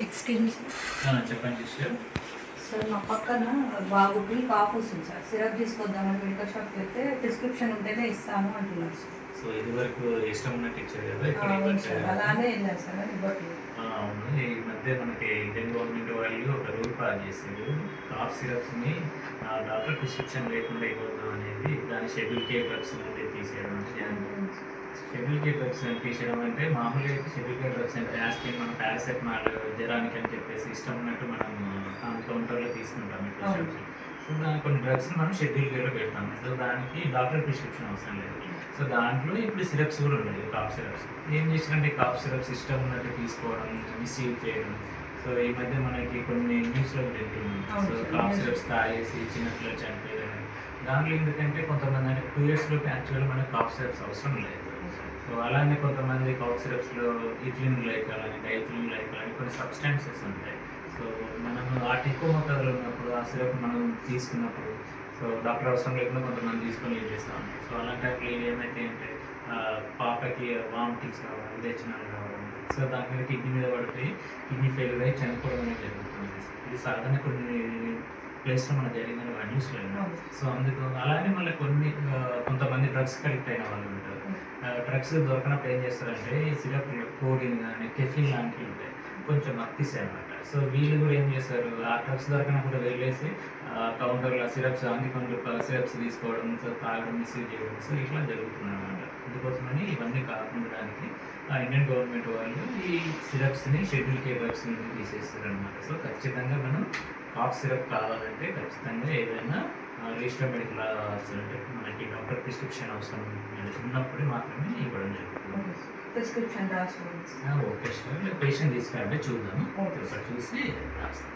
Excuse me చెప్పండి sister. Sir మా పక్కన బాబుకి కాఫ్ వస్తుంది సార్. సిరప్ తీసుకొద్దామని మెడికల్ షాప్కి వెళ్తే ప్రిస్క్రిప్షన్ ఉంటేనే ఇస్తాను అంటున్నారు సార్. సో ఇది వరకు ఇష్టం ఉన్నట్టు ఇచ్చారు కదా, ఇక్కడ అవును సార్, అలానే వెళ్ళాను సార్, అని ఇవ్వట్లేదు. అవును, ఈ మధ్య మనకి ఇండియన్ గవర్నమెంట్ వాళ్ళు ఒక రూల్ పాస్ చేశారు. కాఫ్ సిరప్స్ని డాక్టర్ ప్రిస్క్రిప్షన్ లేకుండా ఇవ్వద్దు అనేది. దాని షెడ్యూల్ కే డ్రగ్స్ నుండి తీసేయడం అంటే షెడ్యూల్ కే డ్రగ్స్ తీసేయడం అంటే మామూలుగా అయితే షెడ్యూల్ కే డ్రగ్స్ అంటే యాస్పిరిన్, మనం పారాసెటమాల్ జ్వరానికి అని చెప్పేసి ఇష్టం ఉన్నట్టు మనం కౌంటర్లో తీసుకుంటాం మెడికల్ షాప్స్. సో దాని కొన్ని డ్రగ్స్ని మనం షెడ్యూల్ కేలో పెడతాం. సో దానికి డాక్టర్ ప్రిస్క్రిప్షన్ అవసరం లేదు. సో దాంట్లో ఇప్పుడు సిరప్స్ కూడా ఉన్నాయి, కాఫ్ సిరప్స్. ఏం చేసినంటే కాఫ్ సిరప్స్ ఇష్టం ఉన్నట్టు తీసుకోవడం, మిస్యూజ్ చేయడం. సో ఈ మధ్య మనకి కొన్ని న్యూస్లో వింటున్నాం. సో కాఫ్ సిరప్స్ తాగేసి చిన్నపిల్లలు చనిపోయారు. దాంట్లో ఎందుకంటే కొంతమంది అంటే 2 years లోపు యాక్చువల్గా మనకి కాఫ్ సిరప్స్ అవసరం లేదు. సో అలానే కొంతమంది కాఫ్ సిరప్స్లో ఇథిలిన్ గ్లైకాల్ అని, డైథిలిన్ గ్లైకాల్ అని కొన్ని సబ్స్టాన్సెస్ ఉంటాయి. సో మనం వాటి ఎక్కువ మోతాదులో ఉన్నప్పుడు ఆ సిరప్ మనం తీసుకున్నప్పుడు సో డాక్టర్ అవసరం లేకుండా కొంతమంది తీసుకొని యూజ్ చేస్తూ ఉంటాం. సో అలాంటి టైంలో ఏమైతే అంటే పాపకి వామిటింగ్స్ రావడం, విరేచనాలు రావడం, సో దాని మీద కిడ్నీ మీద పడిపోయి కిడ్నీ ఫెయిల్యూర్ అయ్యి చనిపోవడం అనేది జరుగుతుంది. ఇది సాధారణ కొన్ని ప్లేస్లో మనకు జరిగిందని న్యూస్లో. సో అందుకు అలానే మళ్ళీ కొంతమంది డ్రగ్స్కి అడిక్ట్ అయిన వాళ్ళు ఉంటారు. డ్రగ్స్ దొరకనప్పుడు ఏం చేస్తారంటే ఈ సిరప్ కోడిన్ కానీ కెఫిన్ లాంటివి ఉంటాయి, కొంచెం మత్తిస్తాయి అనమాట. సో వీళ్ళు కూడా ఏం చేస్తారు, ఆ డ్రగ్స్ దొరకనప్పుడు వెళ్ళేసి కౌంటర్లో సిరప్స్ కొన్ని సిరప్స్ తీసుకోవడం, సో తాగడం, మిస్యూజ్ చేయడం. సో ఇట్లా జరుగుతుంది అనమాట. అందుకోసమని ఇవన్నీ కాకుండా ఇండియన్ గవర్నమెంట్ వాళ్ళు ఈ సిరప్స్ని షెడ్యూల్ కే డ్రగ్స్ నుండి తీసేస్తారు అనమాట. సో ఖచ్చితంగా మనం కాఫ్ సిరప్ కావాలంటే ఖచ్చితంగా ఏదైనా రిజిస్టర్ మెడికల్ అంటే మనకి డాక్టర్ ప్రిస్క్రిప్షన్ అవసరం ఉన్నప్పుడు మాత్రమే ఇవ్వడం జరుగుతుంది. ప్రిస్క్రిప్షన్ రాసుకోండి. ఓకే సార్, పేషెంట్ తీసుకురంటే చూద్దాము. ఒకసారి చూసి రాస్తాం.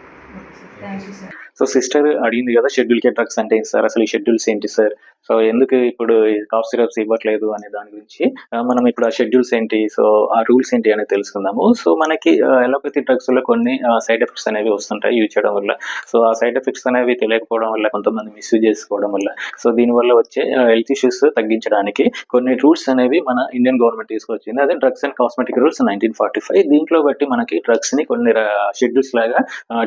Thank you sir. So sister అడిగింది కదా షెడ్యూల్ కే డ్రగ్స్ అంటే ఏంటి సార్, అసలు ఈ షెడ్యూల్స్ ఏంటి సార్, సో ఎందుకు ఇప్పుడు కాఫ్ సిరప్స్ ఇవ్వట్లేదు అనే దాని గురించి మనం ఇప్పుడు ఆ షెడ్యూల్స్ ఏంటి, సో ఆ రూల్స్ ఏంటి అనేది తెలుసుకుందాము. సో మనకి అలోపతి డ్రగ్స్ లో కొన్ని సైడ్ ఎఫెక్ట్స్ అనేవి వస్తుంటాయి యూజ్ చేయడం వల్ల. సో ఆ సైడ్ ఎఫెక్ట్స్ అనేవి తెలియకపోవడం వల్ల, కొంతమంది మిస్యూజ్ చేసుకోవడం వల్ల, సో దీనివల్ల వచ్చే హెల్త్ ఇష్యూస్ తగ్గించడానికి కొన్ని రూల్స్ అనేవి మన ఇండియన్ గవర్నమెంట్ తీసుకొచ్చింది. అదే డ్రగ్స్ అండ్ కాస్మెటిక్ రూల్స్ 1945. దీంట్లో బట్టి మనకి డ్రగ్స్ ని కొన్ని షెడ్యూల్స్ లాగా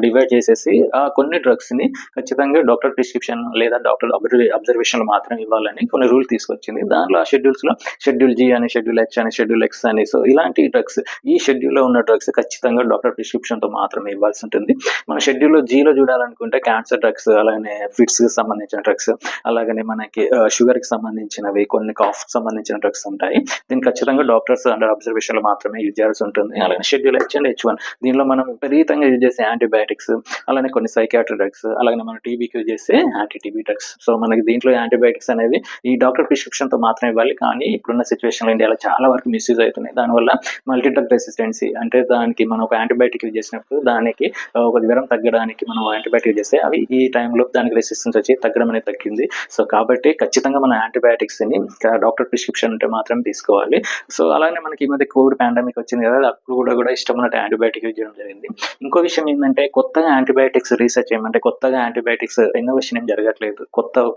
డివైడ్ చేసేసి కొన్ని డ్రగ్స్ ని ఖచ్చితంగా డాక్టర్ ప్రిస్క్రిప్షన్ లేదా డాక్టర్ అబ్జర్వేషన్ మాత్రం ఇవ్వాలని కొన్ని రూల్ తీసుకొచ్చింది. దాంట్లో ఆ షెడ్యూల్స్ లో షెడ్యూల్ జి అని, షెడ్యూల్ హెచ్ అని, షెడ్యూల్ ఎక్స్ అని, సో ఇలాంటి డ్రగ్స్, ఈ షెడ్యూల్ లో ఉన్న డ్రగ్స్ ఖచ్చితంగా డాక్టర్ ప్రిస్క్రిప్షన్ తో మాత్రమే ఇవ్వాల్సి ఉంటుంది. మన షెడ్యూల్ జీలో చూడాలనుకుంటే క్యాన్సర్ డ్రగ్స్, అలాగే ఫిట్స్ కి సంబంధించిన డ్రగ్స్, అలాగనే మనకి షుగర్ కి సంబంధించినవి, కొన్ని కాఫ్ సంబంధించిన డ్రగ్స్ ఉంటాయి. దీన్ని ఖచ్చితంగా డాక్టర్స్ అండర్ అబ్జర్వేషన్ లో మాత్రమే యూజ్ చేయాల్సి ఉంటుంది. అలాగే షెడ్యూల్ హెచ్ అండ్ H1, దీనిలో మనం విపరీతంగా యూజ్ చేసే యాంటీబయాటిక్స్, అలానే కొన్ని సైకియాట్రిక్ డ్రగ్స్, అలాగే మనం టీబీకి యూజ్ చేసే యాంటీ టీబీ డ్రగ్స్. సో మనకి దీంట్లో యాంటీబయాటిక్స్ అనేవి ఈ డాక్టర్ ప్రిస్క్రిప్షన్ తో మాత్రమే ఇవ్వాలి. కానీ ఇప్పుడున్న సిచ్యువేషన్ లో ఇండియాలో చాలా వరకు మిస్యూజ్ అవుతున్నాయి. దానివల్ల మల్టీ డ్రగ్ రెసిస్టెన్సీ, అంటే దానికి మనం ఒక యాంటీబయాటిక్ యూజ్ చేసినప్పుడు దానికి ఒక జ్వరం తగ్గడానికి మనం యాంటీబయాటిక్ యూజ్ చేస్తే అవి ఈ టైంలో దానికి రెసిస్టెన్స్ వచ్చి తగ్గడం అనేది తగ్గింది. సో కాబట్టి ఖచ్చితంగా మన యాంటీబయాటిక్స్ ని డాక్టర్ ప్రిస్క్రిప్షన్ ఉంటే మాత్రం తీసుకోవాలి. సో అలానే మనకి ఈ మధ్య కోవిడ్ పాండమిక్ వచ్చింది కదా, అప్పుడు కూడా ఇష్టం ఉన్నట్టు యాంటీబయాటిక్ యూజ్ చేయడం జరిగింది. ఇంకో విషయం ఏంటంటే కొత్తగా యాంటీబయాటిక్స్ రీసెర్చ్ చేయమంటే కొత్తగా యాంటీబయాటిక్స్ ఇన్నోవేషన్ ఏం జరగట్లేదు.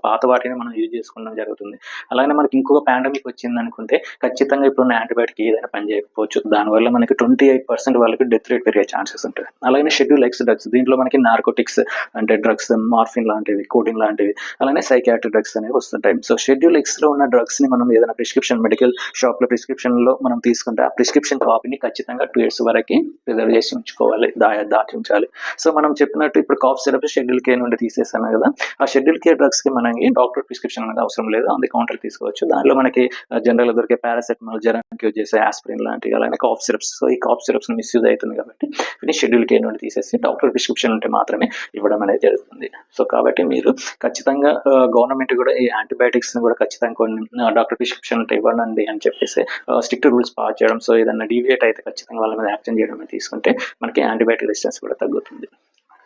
పాత వాటిని మనం యూజ్ చేసుకోవడం జరుగుతుంది. అలాగే మనకి ఇంకొక పాండమిక్ వచ్చింది అనుకుంటే ఖచ్చితంగా ఇప్పుడున్న యాంటీబయాటిక్ ఏదైనా పని చేయకపోవచ్చు. దానివల్ల మనకి 28% వాళ్ళకి డెత్ రేట్ పెరిగే ఛాన్సెస్ ఉంటాయి. అలాగే షెడ్యూల్ ఎక్స్ డ్రగ్స్, దీంట్లో మనకి నార్కోటిక్స్ అంటే డ్రగ్స్, మార్ఫిన్ లాంటివి, కోడిన్ లాంటివి, అలానే సైకియాట్రిక్ డ్రగ్స్ అనేవి వస్తుంటాయి. సో షెడ్యూల్ ఎక్స్ లో ఉన్న డ్రగ్స్ ని మనం ఏదైనా ప్రిస్క్రిప్షన్ మెడికల్ షాప్ లో ప్రిస్క్రిప్షన్ లో మనం తీసుకుంటే ఆ ప్రిస్క్రిప్షన్ కాపీని ఖచ్చితంగా 2 years వరకు ప్రిజర్వ్ చేసి ఉంచుకోవాలి, దాచి ఉంచాలి. సో మనం చెప్పినట్టు ఇప్పుడు కాఫ్ సిరప్ షెడ్యూల్ కే నుండి తీసేసాను కదా, ఆ షెడ్యూల్ కే డ్రగ్స్ కి మనకి డాక్టర్ ప్రిస్క్రిప్షన్ అనేది అవసరం లేదు, అది కౌంటర్ తీసుకోవచ్చు. దానిలో మనకి జనరల్ గా దొరికే పారాసెటమాల్, జ్వరానికి యూజ్ చేసే ఆస్పిరిన్ లాంటివి, అలానే కాఫ్ సిరప్స్. సో ఈ కాఫ్ సిరప్స్ మిస్యూజ్ అవుతుంది కాబట్టి ఇది షెడ్యూల్ కే నుండి తీసేసి డాక్టర్ ప్రిస్క్రిప్షన్ ఉంటే మాత్రమే ఇవ్వడం అనేది జరుగుతుంది. సో కాబట్టి మీరు ఖచ్చితంగా గవర్నమెంట్ కూడా ఈ యాంటీబయాటిక్స్ ని కూడా ఖచ్చితంగా కొన్ని డాక్టర్ ప్రిస్క్రిప్షన్ ఉంటే ఇవ్వండి అని చెప్పేసి స్ట్రిక్ట్ రూల్స్ పాస్ చేయడం. సో ఏదైనా డీవియేట్ అయితే ఖచ్చితంగా వాళ్ళ మీద యాక్షన్ చేయడం తీసుకుంటే మనకి యాంటీబయాటిక్ రెసిస్టెన్స్ కూడా తగ్గుతుంది.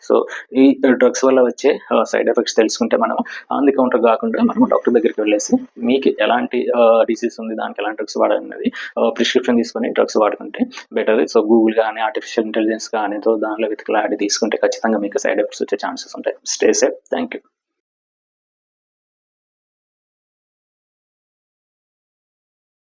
సో ఈ డ్రగ్స్ వల్ల వచ్చే సైడ్ ఎఫెక్ట్స్ తెలుసుకుంటే మనం ఆన్ ది కౌంటర్ కాకుండా మనం డాక్టర్ దగ్గరికి వెళ్ళేసి మీకు ఎలాంటి డిసీజ్ ఉంది, దానికి ఎలాంటి డ్రగ్స్ వాడాలనేది ప్రిస్క్రిప్షన్ తీసుకొని డ్రగ్స్ వాడుకుంటే బెటర్. సో గూగుల్ కానీ, ఆర్టిఫిషియల్ ఇంటెలిజెన్స్ కానీ, దానిలో వెతికిలాడి తీసుకుంటే ఖచ్చితంగా మీకు సైడ్ ఎఫెక్ట్స్ వచ్చే ఛాన్సెస్ ఉంటాయి. Stay safe. Thank you.